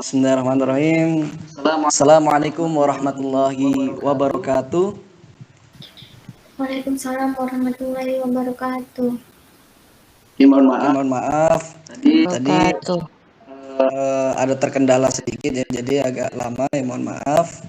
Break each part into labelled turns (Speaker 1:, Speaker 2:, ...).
Speaker 1: Bismillahirrahmanirrahim. Assalamualaikum warahmatullahi wabarakatuh.
Speaker 2: Waalaikumsalam warahmatullahi wabarakatuh.
Speaker 1: Mohon maaf. Tadi ada terkendala sedikit ya, jadi agak lama ya, mohon maaf.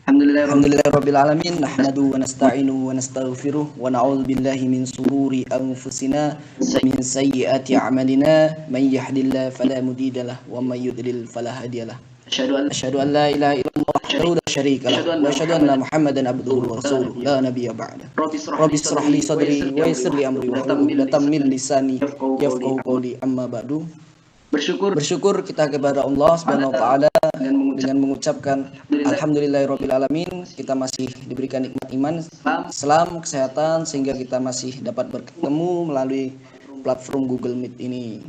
Speaker 1: Alhamdulillahirabbil alamin, nahmadu wa nasta'inuhu wa nastaghfiruh wa na'udzu billahi min sururi anfusina wa min sayyiati a'malina, may yahdihillahu fala mudhillalah wa may yudlil fala hadiyalah. Asyhadu an la ilaha illallah wahdahu la syarika lah wa asyhadu anna Muhammadan abduhu wa rasuluh la nabiyya ba'da. Rabbi shrah li sadri wa yassir li amri wa hlul 'uqdatam min lisani yafqahu qawli, amma ba'du. Bersyukur kita kepada Allah Subhanahu wa taala dengan mengucapkan alhamdulillahirabbil alamin, kita masih diberikan nikmat iman, Islam, kesehatan, sehingga kita masih dapat bertemu melalui platform Google Meet ini.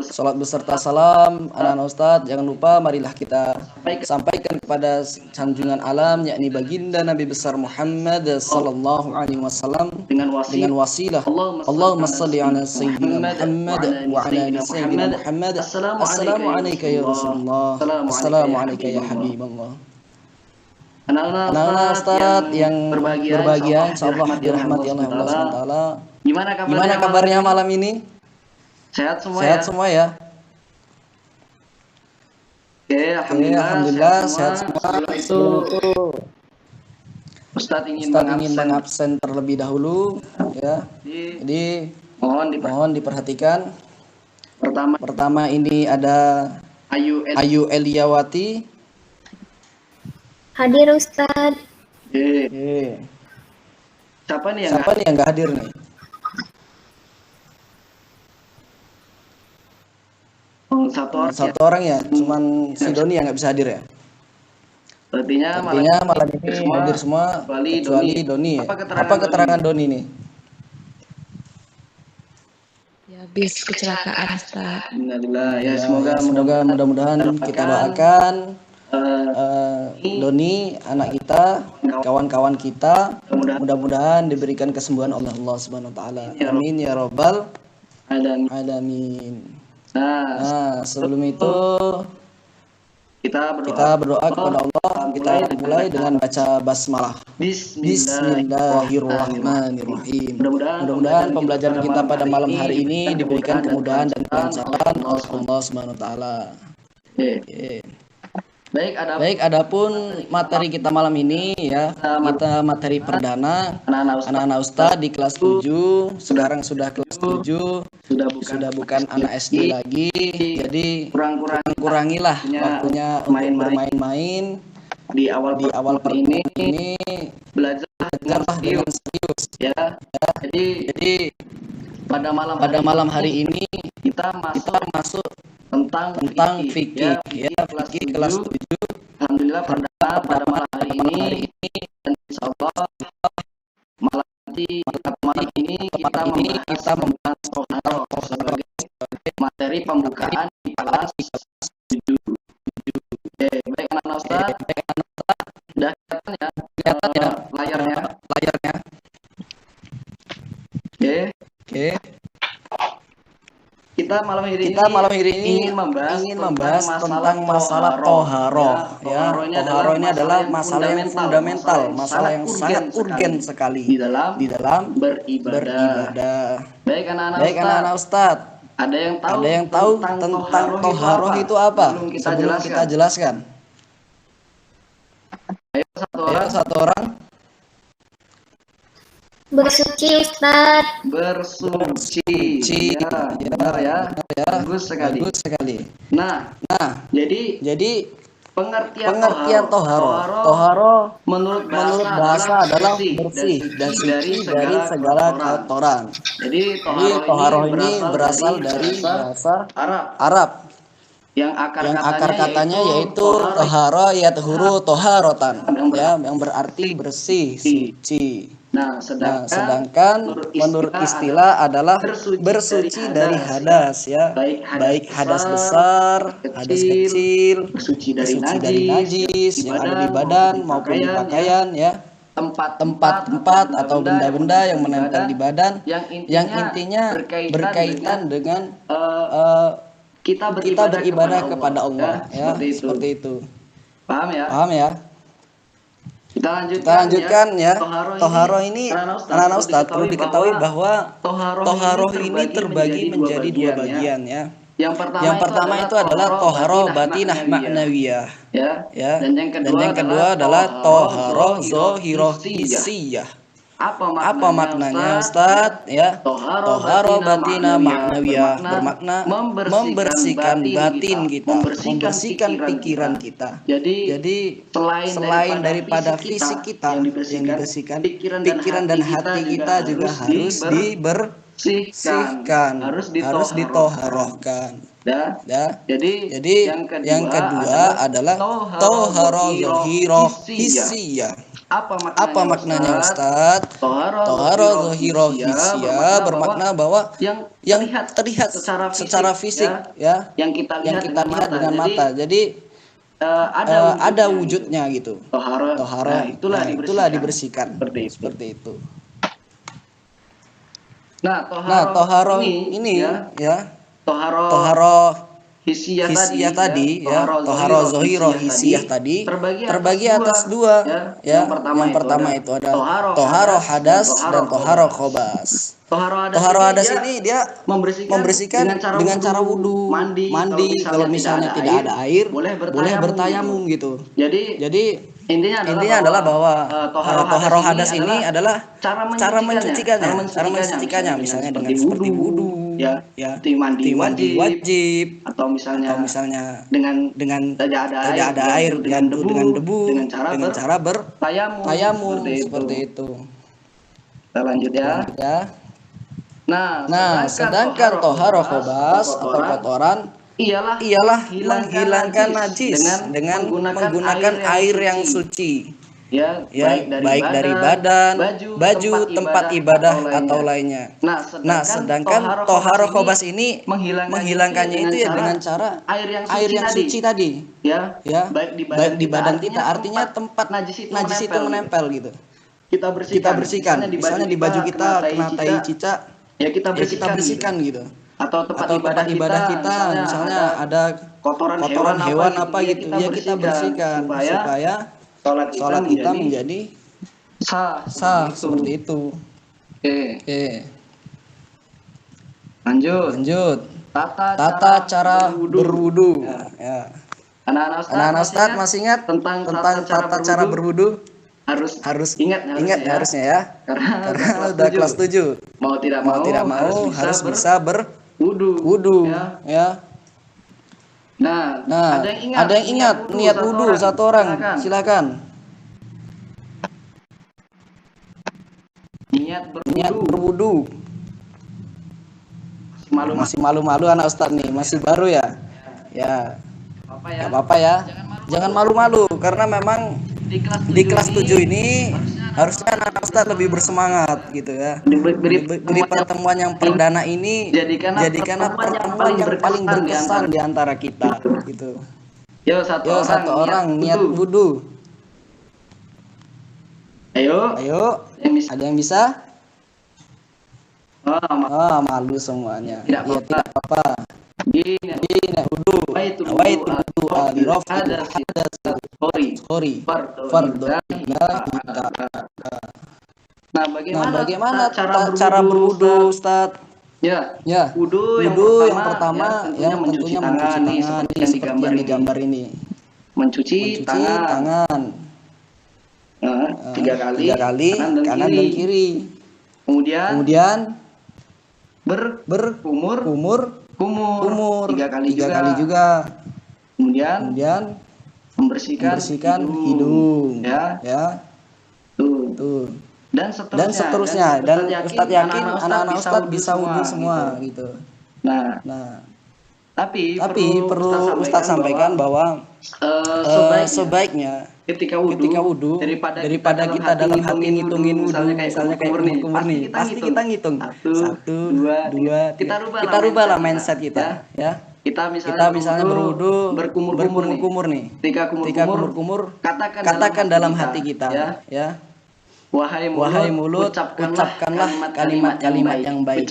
Speaker 1: Salat beserta salam anak-anak Ustadz, jangan lupa marilah kita sampaikan kepada sanjungan alam, yakni baginda Nabi besar Muhammad sallallahu alaihi wasallam dengan wasilah Allahumma shalli ala sayyidina Muhammad wa ala ali sayyidina Muhammad. Assalamu alayka ya Rasulullah, assalamu alayka ya Habiballah. Anak-anak Ustadz yang berbahagia, insyaallah dirahmati Allah Subhanahu wa taala. Gimana kabarnya malam ini? Sehat semua ya. Oke, alhamdulillah sehat semua. Ustadz ingin mengabsen terlebih dahulu ya. Jadi mohon diperhatikan. Pertama ini ada Ayu Eliawati.
Speaker 2: Hadir Ustadz.
Speaker 1: Siapa nih yang nggak hadir nih? Satu orang ya, cuman si Doni yang nggak bisa hadir ya. Artinya malam ini hadir semua kecuali Doni ya. Apa keterangan Doni nih?
Speaker 3: Ya, habis kecelakaan Ustaz.
Speaker 1: Ya, semoga mudah-mudahan kita doakan Doni, anak kita, kawan-kawan kita, mudah-mudahan diberikan kesembuhan oleh Allah Subhanahu wa taala. Amin ya rabbal alamin. Nah, sebelum itu kita berdoa kepada Allah. Kita mulai dengan baca basmalah. Bismillahirrahmanirrahim. Mudah-mudahan pembelajaran kita pada malam hari ini diberikan kemudahan dan kelancaran oleh Allah Subhanahu wa taala. Baik, adapun materi kita malam ini ya, kita materi perdana anak-anak Ustadz di kelas 7, sekarang sudah kelas 7, sudah bukan anak SD lagi, jadi kurangilah waktunya untuk bermain-main di awal pertemuan ini, belajarlah dengan serius ya. Jadi pada malam hari ini kita masuk tentang fikih ya, fikih kelas 7. Alhamdulillah pada malam hari ini dan insyaallah malam ini kita membahas toharo sebagai materi pembukaan di kelas 7. Baik anak-anak Ustaz, sudah kelihatan ya layarnya. Oke. Kita malam hari ini ingin membahas tentang masalah toharo ya. Toharo ini adalah masalah yang fundamental, masalah yang sangat urgen sekali di dalam beribadah. Baik anak-anak Ustadz, ada yang tahu tentang toharo itu apa? Sebelum kita jelaskan. Ayo satu orang.
Speaker 2: Bersuci Ustadz.
Speaker 1: Bersuci. Ya. Bagus sekali. Nah, jadi pengertian toharo menurut bahasa adalah bersih dan suci dari segala kotoran. Jadi toharo ini berasal dari bahasa Arab yang akar katanya yaitu toharo yathuru toharotan ya, yang berarti bersih, suci. Nah, sedangkan menurut istilah adalah bersuci dari hadas ya, baik hadas besar, hadas kecil, bersuci dari najis yang ada di badan maupun di pakaian ya, tempat atau benda-benda yang menempel di badan yang intinya berkaitan dengan
Speaker 4: kita
Speaker 1: beribadah kepada Allah, ya, seperti itu.
Speaker 4: Paham ya?
Speaker 1: Paham ya?
Speaker 4: Kita
Speaker 1: lanjutkan ya.
Speaker 4: Toharoh
Speaker 1: Toharoh ini anak-anak Ustadz perlu diketahui bahwa toharoh ini terbagi menjadi dua bagian ya. Yang pertama itu adalah toharoh batinah ma'nawiyah ya. Dan yang kedua adalah toharoh zohiroh hissiyah. Apa maknanya Ustadz? Ya, toharoh batinah ma'nawiyah bermakna membersihkan batin kita, membersihkan pikiran kita. Jadi selain daripada fisik kita yang dibersihkan, pikiran dan hati kita juga harus dibersihkan, harus ditoharohkan. Jadi yang kedua adalah toharoh zohiroh hissiyah. Apa maknanya Ustadz? Toharoh zohiroh hissiyah bermakna bahwa yang terlihat secara fisik ya, yang kita lihat dengan mata. Jadi ada wujudnya gitu. Toharoh itulah dibersihkan seperti itu. Nah, toharoh ini ya, toharoh hissiyah tadi ya, toharoh zohiroh hissiyah tadi terbagi atas dua ya. Yang pertama itu ada toharoh hadas dan toharoh khobas. Toharoh hadas ini dia membersihkan dengan cara wudu, mandi kalau misalnya tidak ada air, boleh bertayamum gitu. Jadi intinya adalah bahwa toharoh hadas ini adalah cara mencucikannya, misalnya dengan seperti wudu ya, mandi wajib, atau misalnya dengan tidak ada air, dengan debu, dengan cara bertayamum seperti itu.
Speaker 4: Kita lanjut ya.
Speaker 1: Nah, sedangkan toharoh khobas atau kotoran ialah menghilangkan najis dengan menggunakan air yang suci ya, baik dari badan, baju, tempat ibadah atau lainnya. Nah, sedangkan toharoh khobas ini menghilangkannya itu ya dengan cara air yang suci tadi ya, baik di badan kita, artinya tempat najis itu menempel gitu. Kita bersihkan, misalnya di baju kita kena tai cicak, ya kita bersihkan gitu. Atau tempat ibadah kita misalnya ada kotoran hewan apa gitu, ya kita bersihkan supaya sholat kita menjadi sah seperti itu. Oke. Lanjut. Tata cara berwudu. Ya. Anak-anak Ustadz masih ingat tentang tata cara berwudu? Harus ingat harusnya ya. Karena udah kelas 7. Mau tidak mau harus bisa berwudu ya. Nah, ada yang ingat niat wudu satu orang, silakan. Niat berwudu. Masih malu-malu anak Ustadz nih, masih baru ya. Ya. Gak apa-apa ya. Jangan malu-malu karena memang di kelas 7 ini harusnya anak Ustadz lebih bersemangat gitu ya. Di pertemuan yang perdana ini jadikanlah pertemuan yang paling berkesan di antara kita gitu. Yo, satu orang niat wudu. Ayo. Ada yang bisa? Malu semuanya. Ya tidak apa-apa. Ini wudu. Nawaitu wudu al-raf khori fardhu. Nah, bagaimana cara berwudu, Ustadz? Ya, wudu yang pertama ya tentunya mencuci tangan, ini seperti yang digambar ini. Mencuci tangan. 3 kali kanan dan kiri. Kemudian berkumur 3 kali juga. Kemudian membersihkan hidung ya. Tuh. Dan seterusnya. Dan Ustadz yakin anak-anak Ustadz bisa wudu semua gitu. Nah, tapi perlu Ustadz sampaikan bahwa sebaiknya ketika wudu daripada kita dalam hati ngitungin wudu, misalnya kayak kumur nih, pasti kita ngitung 1, 2, 3. Kita rubahlah mindset kita ya. Kita misalnya berwudu berkumur nih. Ketika kumur, katakan dalam hati kita ya. Wahai mulut, ucapkanlah kalimat-kalimat yang baik.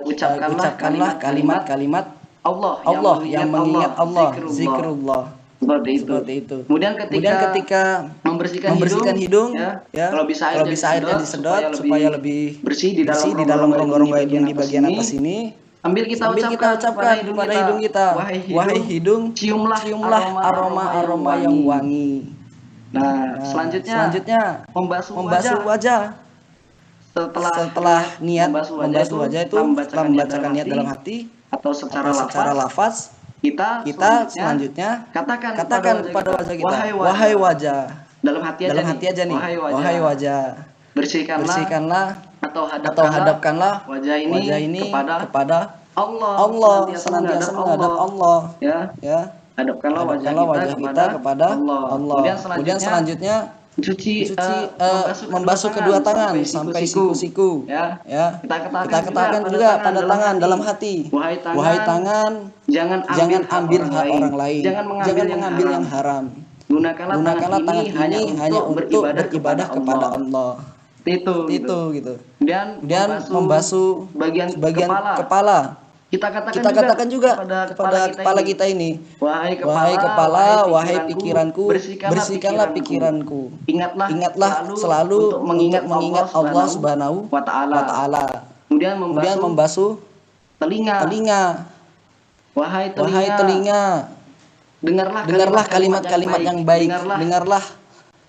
Speaker 1: Ucapkanlah kalimat-kalimat Allah yang mengingat Allah,
Speaker 4: zikrullah.
Speaker 1: zikrullah. Seperti itu.
Speaker 4: Kemudian
Speaker 1: ketika membersihkan hidung, ya,
Speaker 4: kalau bisa air dan
Speaker 1: disedot supaya lebih
Speaker 4: bersih di
Speaker 1: dalam rongga-rongga hidung di bagian atas ini.
Speaker 4: Sambil kita
Speaker 1: ucapkan kepada hidung kita, wahai hidung, ciumlah aroma yang wangi.
Speaker 4: Nah, selanjutnya
Speaker 1: membasuh wajah. Setelah niat membasuh wajah itu setelah membacakan niat dalam hati
Speaker 4: atau secara
Speaker 1: lafaz, kita selanjutnya katakan kepada wajah kita, wahai wajah. Dalam hati aja nih, wahai wajah. Bersihkanlah atau hadapkanlah wajah ini kepada Allah, senantiasa menghadap Allah. Ya. Hadapkanlah wajah kita kepada Allah. Kemudian selanjutnya membasuh kedua tangan sampai siku-siku. Ya. Kita katakan juga pada tangan dalam hati, wahai tangan, jangan ambil hak orang lain, jangan mengambil yang haram. Gunakanlah tangan ini hanya untuk beribadah kepada Allah. Itu gitu. Kemudian membasuh bagian kepala. Kita katakan juga kepada kepala kita ini, wahai kepala, wahai pikiranku, bersihkanlah pikiranku. Ingatlah selalu untuk mengingat Allah Subhanahu wa Ta'ala. Kemudian membasuh telinga. Wahai telinga, dengarlah kalimat-kalimat yang baik.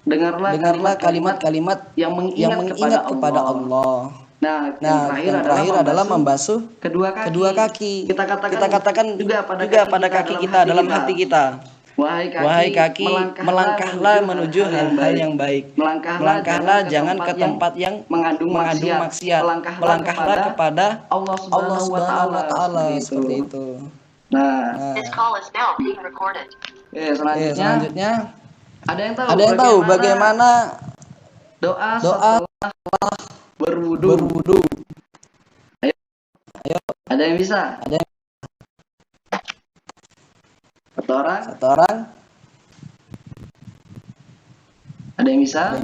Speaker 1: Dengarlah kalimat-kalimat yang mengingat kepada Allah. Nah, yang terakhir adalah membasuh kedua kaki. Kita katakan juga pada kaki kita dalam hati kita, wahai kaki, melangkahlah menuju hal-hal yang baik. Melangkahlah jangan ke tempat yang mengandung maksiat. Melangkahlah kepada Allah Subhanahu wa Ta'ala. Seperti itu. Nah, selanjutnya ada yang tahu bagaimana doa setelah berwudu. Ayo. Ada yang bisa? Satu orang? Ada yang bisa?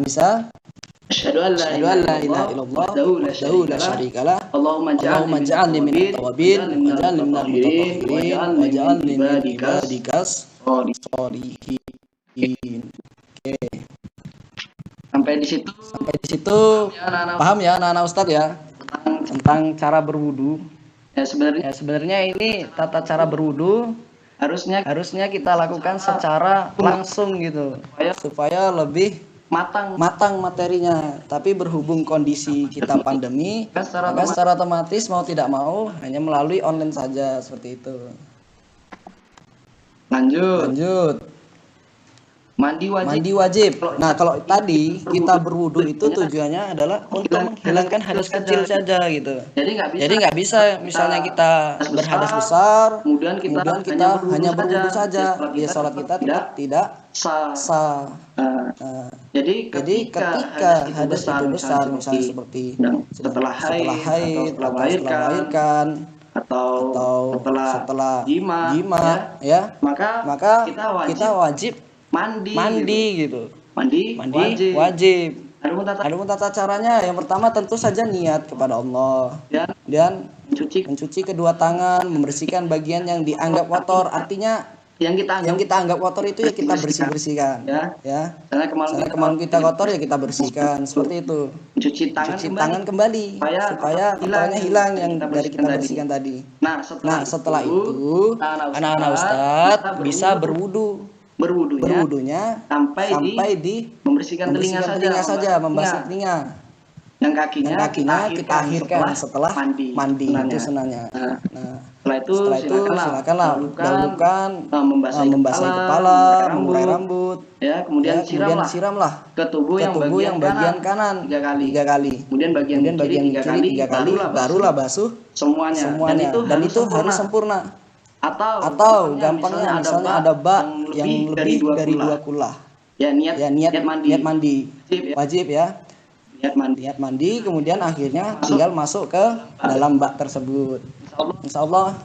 Speaker 1: Asyhadu an la ilaha illallah wahdahu la syarikalah. Allahumma ij'alni minat tawabin waj'alni minal mutatahhirin waj'alni min ibadikas sholihin. Oke. Sampai di situ paham ya anak-anak Ustadz ya tentang cara berwudu. Ya sebenarnya ini tata cara berwudu harusnya kita lakukan secara langsung gitu supaya lebih matang materinya. Tapi berhubung kondisi kita pandemi, maka secara otomatis mau tidak mau hanya melalui online saja seperti itu. Lanjut. Mandi wajib. Nah, kalau tadi kita berwudu itu tujuannya adalah untuk menghilangkan hadas kecil saja gitu. Jadi nggak bisa misalnya kita berhadas besar, kemudian kita hanya berwudu saja, ya sholat kita tidak sah. Jadi ketika hadas itu besar, misalnya seperti setelah haid atau setelah melahirkan atau setelah jima, ya, maka kita wajib mandi gitu. Mandi wajib. Adapun tata caranya, yang pertama tentu saja niat kepada Allah. Dan mencuci kedua tangan, membersihkan bagian yang dianggap kotor. Artinya yang kita anggap kotor itu ya kita bersihkan. Ya. Karena kemarin kita kotor ya kita bersihkan. Seperti itu. Cuci tangan kembali supaya kotornya hilang yang dari kita bersihkan tadi. Nah, setelah itu anak-anak Ustadz bisa berwudunya sampai di membersihkan telinga saja, membasuh telinga. Yang kakinya kita akhirkan setelah mandi itu senangnya. Nah, setelah itu silakanlah dahulukan membasahi kepala, mengurai rambut, kemudian siramlah ke tubuh yang bagian kanan 3 kali. Kemudian bagian kiri 3 kali, barulah basuh semuanya. Dan itu harus sempurna. Atau gampangnya misalnya ada bak yang lebih dari 2 kulah. Ya niat mandi wajib ya. Niat mandi kemudian akhirnya tinggal masuk ke dalam bak tersebut. Insya Allah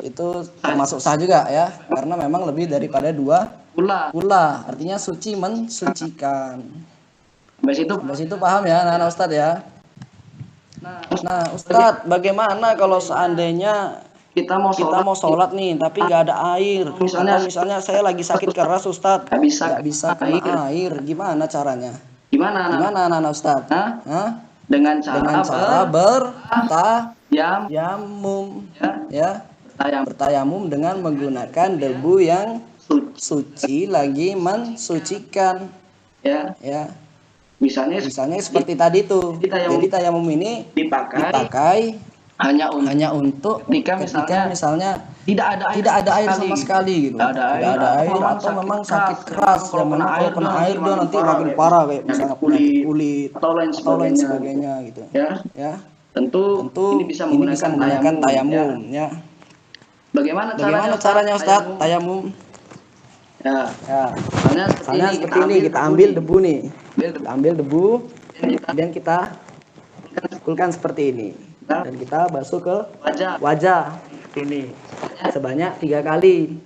Speaker 1: itu termasuk sah juga ya, karena memang lebih daripada 2 kulah. Artinya suci mensucikan. Sampai situ paham ya anak-anak Ustadz ya. Nah Ustadz, bagaimana kalau seandainya kita mau sholat nih, tapi nggak ada air. Misalnya saya lagi sakit keras Ustadz, nggak bisa kena air. Gimana caranya? Gimana anak Ustadz? Hah? Dengan cara bertayamum, ya, bertayamum dengan menggunakan debu yang suci lagi mensucikan, ya. Misalnya seperti tadi tuh. Jadi tayamum ini dipakai hanya untuk ketika misalnya tidak ada air sama sekali gitu. Tidak ada air atau memang sakit keras yang mana kalau kena air dia nanti makin parah kayak misalnya penyakit kulit atau lain sebagainya gitu. Ya. Tentu ini bisa menggunakan tayamum ya. Bagaimana caranya Ustadz tayamum? Ya. Misalnya seperti ini, kita ambil debu nih. Kita ambil debu dan kita pukulkan seperti ini. Dan kita basuh ke wajah ini sebanyak 3 kali.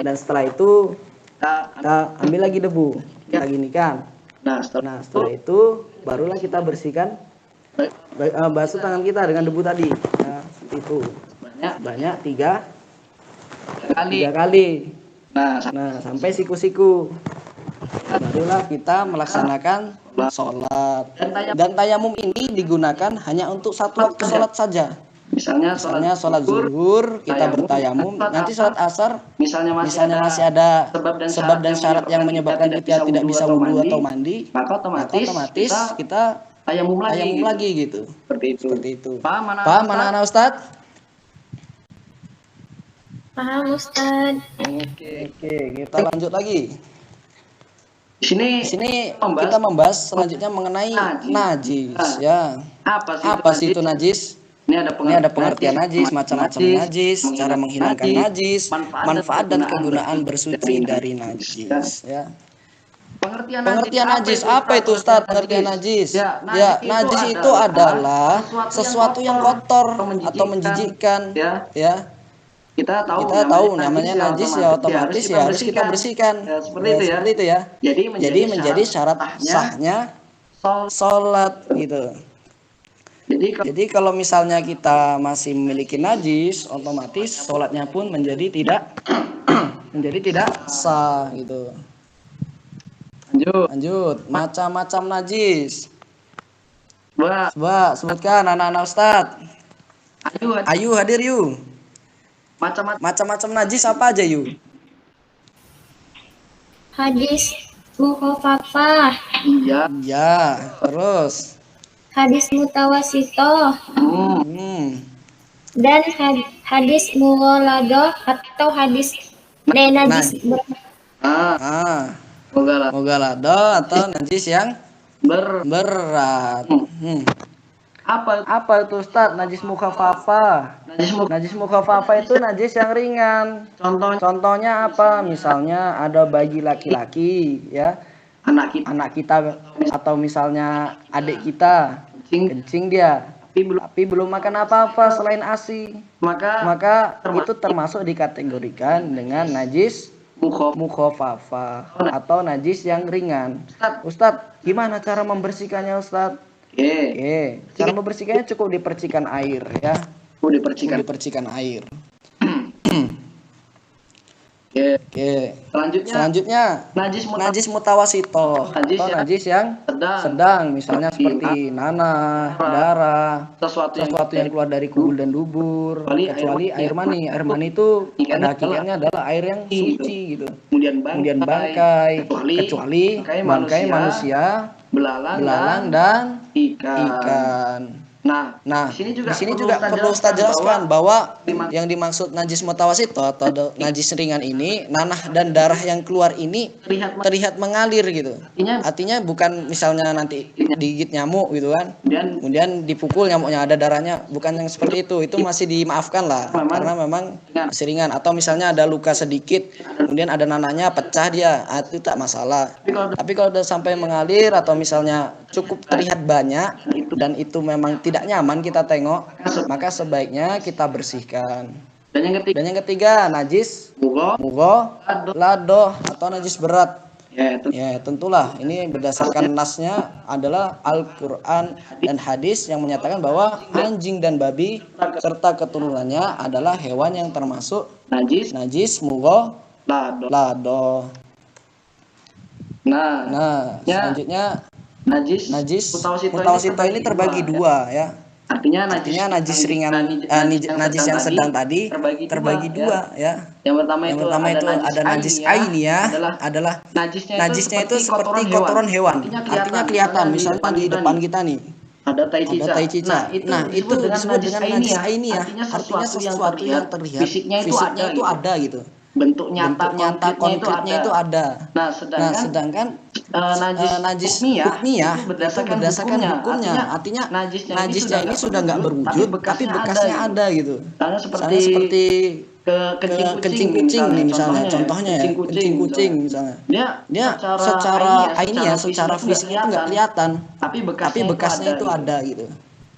Speaker 1: Dan setelah itu kita ambil lagi debu, kita ginikan. Nah setelah itu barulah kita bersihkan, basuh tangan kita dengan debu tadi. Nah seperti itu banyak 3 kali. Nah sampai siku-siku barulah kita melaksanakan sholat. Dan tayamum ini digunakan hanya untuk satu waktu sholat saja. Misalnya sholat zuhur kita bertayamum, nanti sholat asar misalnya masih ada sebab dan syarat yang menyebabkan kita tidak bisa wudu atau mandi, maka otomatis kita tayamum lagi gitu. Seperti itu. Paham anak-anak Ustadz?
Speaker 2: Paham Ustadz.
Speaker 1: Oke, kita lanjut lagi. Di sini kita membahas selanjutnya mengenai najis ya. Apa sih itu najis? Ini ada pengertian najis, macam-macam najis, cara menghilangkan najis, manfaat dan kegunaan bersuci dari najis ya. Pengertian najis apa itu Ustadz? Pengertian najis? Ya, najis itu adalah sesuatu yang kotor atau menjijikkan ya. Kita tahu namanya najis ya, otomatis ya harus kita bersihkan. Seperti itu ya. Jadi menjadi syarat sahnya sholat gitu. Jadi kalau misalnya kita masih memiliki najis, otomatis sholatnya pun menjadi tidak sah gitu. Lanjut. Macam-macam najis. Coba sebutkan anak-anak Ustadz. Ayu hadir yuk. Macam-macam najis apa aja yuk?
Speaker 2: Hadis mukhafafah.
Speaker 1: Iya. Terus?
Speaker 2: Hadis mutawasitoh. Dan hadis mughaladoh atau hadis najis mughaladoh atau najis yang berat. Apa itu Ustadz? Najis mukhafafah. Najis mukhafafah itu najis yang ringan. Contohnya apa? Misalnya ada bayi laki-laki ya, anak kita atau misalnya adik kita kencing dia, tapi belum makan apa-apa selain ASI, maka itu termasuk dikategorikan dengan najis mukhafafah atau najis yang ringan. Ustadz, gimana cara membersihkannya Ustadz? Cara membersihkannya cukup dipercikan air ya. Dipercikan air. Selanjutnya najis mutawasitoh atau najis yang sedang, misalnya seperti nanah, darah, sesuatu yang keluar dari kubul dan dubur, kecuali air mani. Air mani itu pada hakikatnya adalah air yang suci gitu. Kemudian bangkai, kecuali bangkai manusia, belalang dan ikan. Nah, di sini juga perlu Ustaz jelaskan bahwa yang dimaksud najis mutawasito atau najis ringan ini, nanah dan darah yang keluar ini terlihat mengalir gitu. Artinya bukan misalnya nanti digigit nyamuk gitu kan, kemudian dipukul nyamuknya ada darahnya, bukan yang seperti itu. Itu masih dimaafkan lah, karena memang masih ringan. Atau misalnya ada luka sedikit, kemudian ada nanahnya pecah dia, itu tak masalah. Tapi kalau udah sampai mengalir atau misalnya cukup terlihat banyak dan itu memang tidak nyaman kita tengok, maka sebaiknya kita bersihkan. Dan yang ketiga najis mughaladoh atau najis berat. Ya, tentulah ini berdasarkan nasnya adalah Al-Qur'an dan hadis yang menyatakan bahwa anjing dan babi serta keturunannya adalah hewan yang termasuk najis mughalladho. Nah, selanjutnya najis mutawasito ini terbagi dua ya. Artinya najis ringan, najis yang sedang tadi terbagi dua ya. Yang pertama itu ada najis ainiyah, adalah najisnya itu seperti kotoran hewan. Artinya kelihatan, misalnya di depan kita nih ada tai cicak. Nah, itu disebut dengan najis ainiyah. Artinya sesuatu yang terlihat, fisiknya itu ada gitu. Bentuk nyata konkretnya itu ada. Nah, sedangkan najis hukmiyah itu berdasarkan hukumnya. Artinya najisnya ini sudah nggak berwujud, tapi bekasnya ada gitu. Misalnya seperti kencing kucing nih misalnya, contohnya ya, kencing kucing misalnya. Dia secara ainiyah, secara fisiknya itu nggak kelihatan, tapi bekasnya itu ada gitu.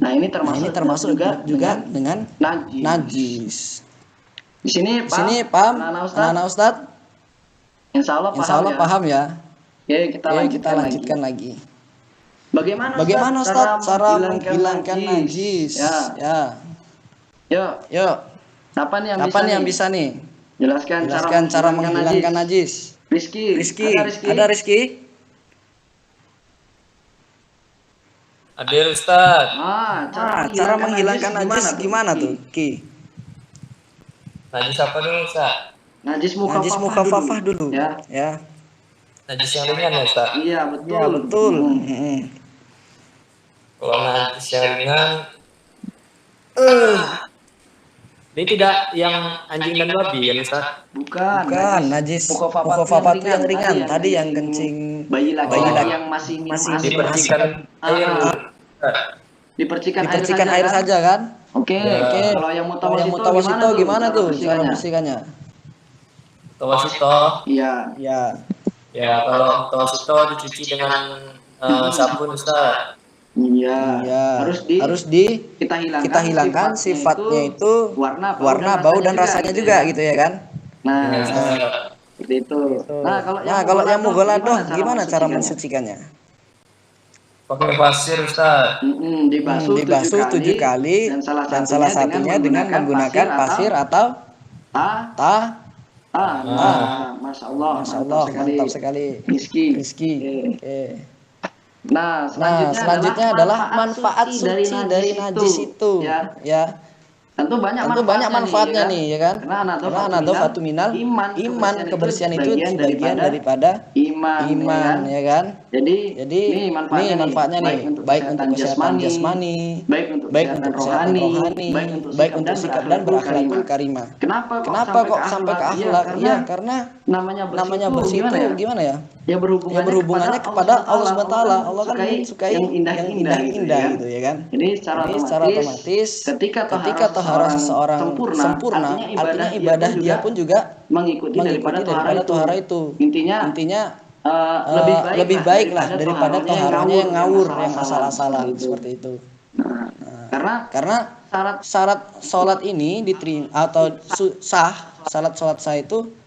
Speaker 2: Nah, ini termasuk juga dengan najis. Di sini paham anak-anak Ustadz? Insya Allah paham ya. Oke, kita lanjutkan lagi. Bagaimana Ustadz cara menghilangkan najis? Ya. Yuk. Kapan yang bisa nih? Jelaskan cara menghilangkan najis. Rizky. Ada Rizky?
Speaker 5: Ada Ustadz.
Speaker 2: Cara menghilangkan najis gimana tuh, Ki?
Speaker 5: Najis apa dulu, Ustaz?
Speaker 2: Najis mukhafafah dulu. Ya.
Speaker 5: Najis yang ringan ya, Ustaz?
Speaker 2: Iya, betul.
Speaker 5: Kalau najis yang ringan, ini tidak yang anjing dan babi ya, Ustaz?
Speaker 2: Bukan. Najis mukhafafah itu yang ringan. Tadi yang kencing bayi laki yang masih
Speaker 5: dipercikan air.
Speaker 2: Dipercikan air saja kan? Oke. Kalau yang mutawasito gimana tuh cara bersihkannya?
Speaker 5: Mutawasito.
Speaker 2: Iya.
Speaker 5: Ya, kalau mutawasito dicuci dengan sabun, Ustaz.
Speaker 2: Iya. Harus kita hilangkan sifatnya itu warna, bau dan rasanya juga gitu ya kan? Nah, seperti itu. Nah, kalau yang mughalladho gimana cara mensucikannya?
Speaker 5: Pakai pasir, Ustaz.
Speaker 2: Dibasuh 7 kali dan salah satunya dengan menggunakan pasir atau Masya Allah, mantap sekali. Rizky. Oke. Nah, selanjutnya adalah manfaat suci dari najis itu. Ya. Tentu banyak manfaatnya nih, ya kan? Karena nadhafatu minal iman, kebersihan itu bagian daripada iman, ya kan? Jadi ini manfaatnya nih, baik untuk kesehatan jasmani, baik untuk kesehatan rohani, baik untuk sikap dan berakhlakul karimah. Kenapa kok sampai ke akhlak? Iya, karena namanya bersih itu gimana ya? Ya berhubungannya kepada Allah SWT. Allah kan suka yang indah-indah gitu, ya kan? Jadi secara otomatis ketika tohara seseorang sempurna, artinya ibadah dia pun juga mengikuti daripada tohara itu. Intinya lebih baik lah daripada toharanya yang ngawur, yang asal-asalan seperti itu. Karena syarat sholat ini diterima atau syarat sholat sah itu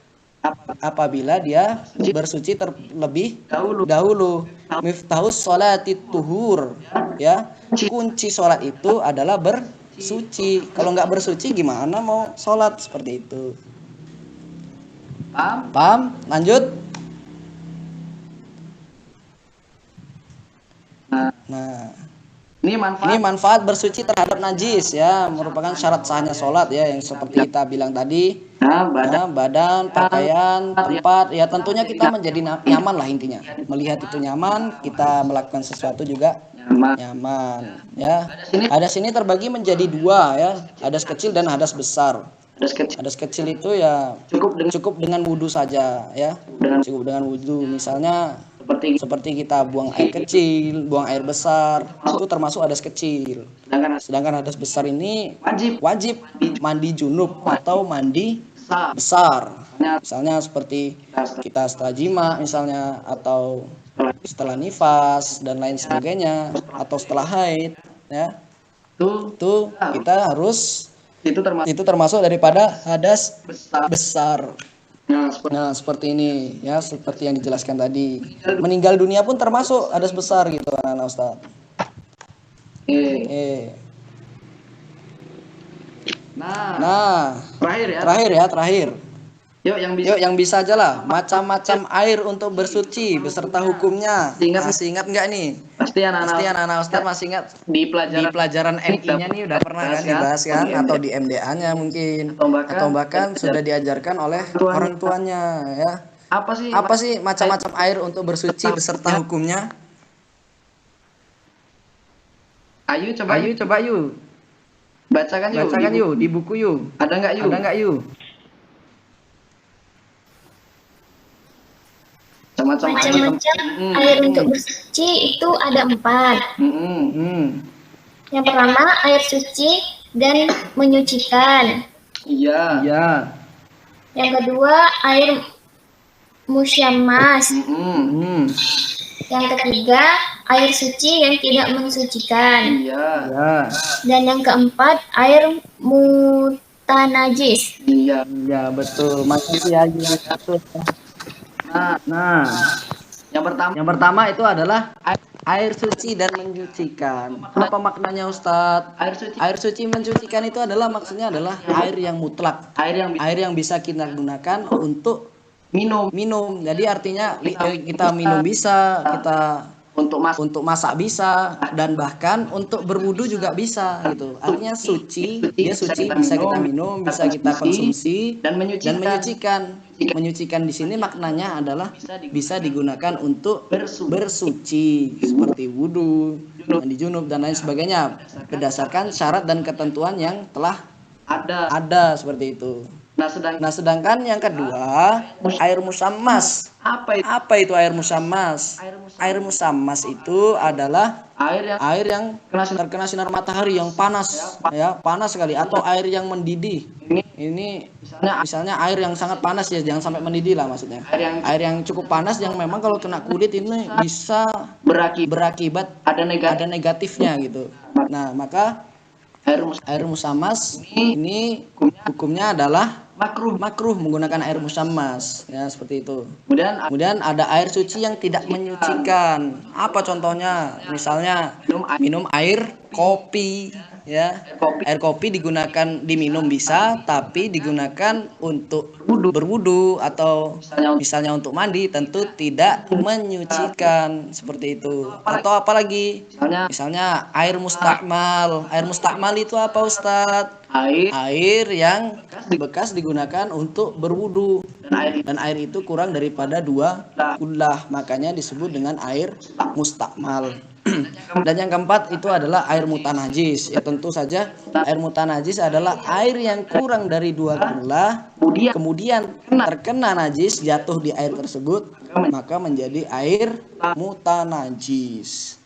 Speaker 2: apabila dia bersuci terlebih dahulu. Miftahus sholatit tuhur, ya, kunci sholat itu adalah bersuci. Kalau nggak bersuci gimana mau sholat, seperti itu. Paham? Lanjut. Nah, ini manfaat bersuci terhadap najis, ya, merupakan syarat sahnya sholat, ya, yang seperti kita bilang tadi. Badan, pakaian, tempat, ya tentunya kita menjadi nyaman lah intinya. Melihat itu nyaman, kita melakukan sesuatu juga nyaman, ya. Hadas ini terbagi menjadi dua, ya, hadas kecil dan hadas besar. Hadas kecil itu ya cukup dengan wudu saja, ya, cukup dengan wudu. Misalnya seperti kita buang air kecil, buang air besar, itu termasuk hadas kecil. Sedangkan hadas besar ini wajib mandi junub atau mandi besar. Misalnya seperti kita setelah jima misalnya, atau setelah nifas dan lain sebagainya, atau setelah haid, ya. Itu kita harus itu termasuk daripada hadas besar.
Speaker 1: Nah, seperti ini ya, seperti yang dijelaskan tadi. Meninggal dunia pun termasuk hadas besar gitu anak Ustaz. Nah, terakhir. Yuk yang bisa aja lah. Macam-macam air untuk bersuci beserta hukumnya. Masih ingat nggak nih? Pasti anak-anak Ustaz masih ingat di pelajaran MI-nya nih udah pernah kan dibahas kan, atau di MDA-nya mungkin, atau bahkan sudah diajarkan oleh orang tuanya ya. Apa sih macam-macam air untuk bersuci beserta hukumnya? Ayo coba yuk. Bacakan yuk di buku yuk. Ada nggak yuk?
Speaker 3: Macam-macam air untuk bersuci itu ada 4. Yang pertama air suci dan menyucikan.
Speaker 1: Iya.
Speaker 3: Yang kedua air musyammas. Yang ketiga air suci yang tidak mensucikan.
Speaker 1: Iya.
Speaker 3: Dan yang keempat air mutanajis.
Speaker 1: Iya betul. Makasih ya. Betul. Nah, yang pertama itu adalah air suci dan menyucikan. Apa maknanya Ustadz? Air suci mensucikan itu adalah maksudnya adalah air yang mutlak, air yang bisa kita gunakan untuk minum. Jadi artinya kita minum bisa, kita untuk masak bisa, dan bahkan untuk berwudu juga bisa gitu. Artinya suci, dia suci, bisa kita minum, bisa kita konsumsi, dan menyucikan. Menyucikan di sini maknanya adalah bisa digunakan untuk bersuci seperti wudu, mandi junub dan lain sebagainya berdasarkan syarat dan ketentuan yang telah ada seperti itu. Nah, sedangkan yang kedua, air musammas. Apa itu air musammas? Air musammas itu adalah air yang terkena sinar matahari yang panas, ya, panas sekali, atau air yang mendidih. Ini misalnya air yang sangat panas ya, jangan sampai mendidih lah maksudnya. Air yang cukup panas yang memang kalau kena kulit ini bisa berakibat ada negatifnya gitu. Nah, maka air musammas ini hukumnya adalah makruh menggunakan air musammas ya, seperti itu. Kemudian ada air suci yang tidak menyucikan. Apa contohnya? Misalnya minum air kopi ya. Air kopi diminum bisa, tapi digunakan untuk berwudu atau misalnya untuk mandi tentu tidak menyucikan, seperti itu. Atau apalagi misalnya air mustakmal. Air mustakmal itu apa Ustadz? Air yang bekas digunakan untuk berwudu, dan air itu kurang daripada 2 kullah, makanya disebut dengan air mustakmal. Dan yang keempat itu adalah air mutanajis. Ya tentu saja air mutanajis adalah air yang kurang dari 2 kullah, kemudian terkena najis jatuh di air tersebut, maka menjadi air mutanajis.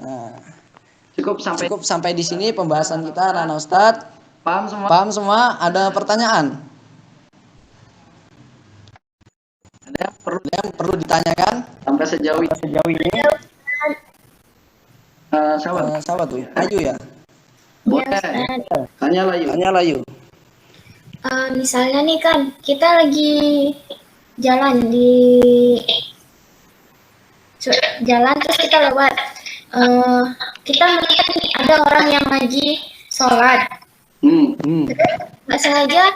Speaker 1: Nah, cukup sampai di sini pembahasan kita anak Ustadz. Paham semua? Ada pertanyaan? Ada yang perlu ditanyakan? Sampai sejauh ini. Siapa tuh? Ayu ya? Boleh. Tanyalah Yu.
Speaker 3: Misalnya nih kan kita lagi jalan terus kita lewat, kita melihat nih ada orang yang lagi sholat. Nggak sengaja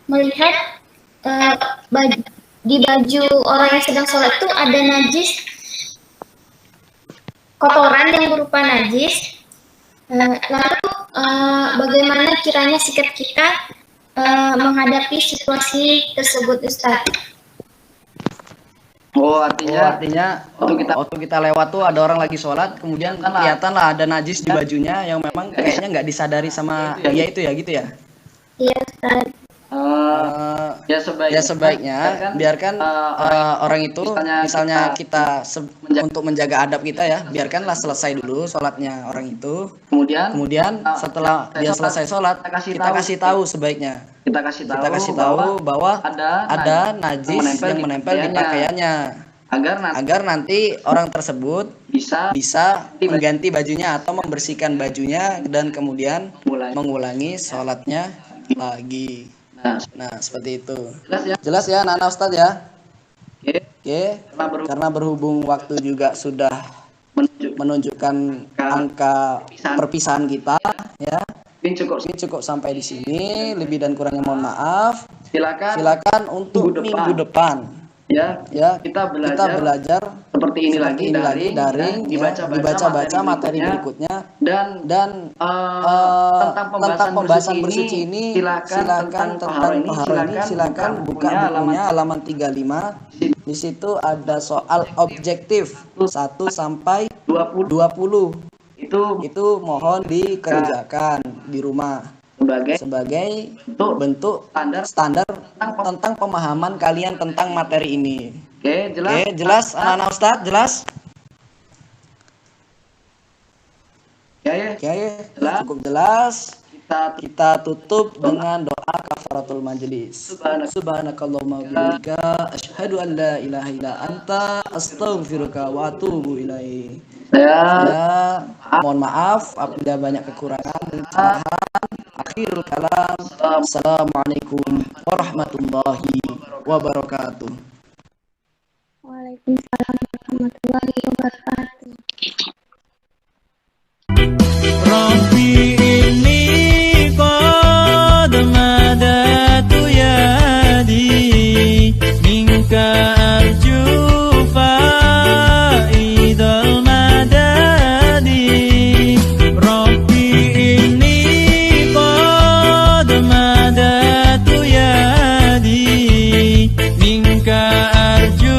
Speaker 3: melihat di baju orang yang sedang sholat itu ada najis, kotoran yang berupa najis. Lalu bagaimana kiranya sikap kita menghadapi situasi tersebut, Ustaz?
Speaker 1: Artinya waktu kita lewat tuh ada orang lagi sholat, kemudian kelihatan lah ada najis di bajunya yang memang kayaknya nggak disadari sama dia itu ya, gitu ya?
Speaker 3: Iya, Ustaz.
Speaker 1: Ya sebaiknya biarkan orang itu, misalnya kita untuk menjaga adab kita ya, biarkanlah selesai dulu sholatnya orang itu. Kemudian setelah dia selesai sholat, kita kasih tahu sebaiknya. Kita kasih tahu bahwa ada najis yang menempel di pakaiannya, agar nanti orang tersebut bisa mengganti bajunya atau membersihkan bajunya dan kemudian mengulangi sholatnya lagi. Nah, seperti itu.
Speaker 4: Jelas ya?
Speaker 1: Jelas ya anak-anak Ustadz ya?
Speaker 4: Oke.
Speaker 1: Karena berhubung waktu juga sudah menunjukkan angka perpisahan kita ya.
Speaker 4: Ini
Speaker 1: cukup sampai di sini. Lebih dan kurangnya mohon maaf.
Speaker 4: Silakan
Speaker 1: untuk minggu depan ya kita belajar
Speaker 4: seperti ini lagi
Speaker 1: daring dibaca-baca materi berikutnya dan tentang pembahasan bersuci ini silakan tentang toharoh ini silakan buka bukunya halaman 35. Di situ ada soal objektif 1 sampai 20. Itu mohon dikerjakan di rumah sebagai bentuk standar tentang pemahaman kalian tentang materi ini.
Speaker 4: Oke,
Speaker 1: jelas anak-anak Ustadz, jelas? Cukup jelas. Kita tutup dengan doa kafaratul majelis. Subhanakallahumma wa bihamdika asyhadu an la ilaha illa anta astaghfiruka wa atubu ilaik. Saya mohon maaf apabila banyak kekurangan dan kesalahan. Akhirul kalam. Assalamualaikum warahmatullahi wabarakatuh.
Speaker 3: Waalaikumsalam warahmatullahi wabarakatuh.
Speaker 6: Rabbi inni qad madatu yadi minka arju faidal madadi. Rabbi inni qad madatu yadi minka arju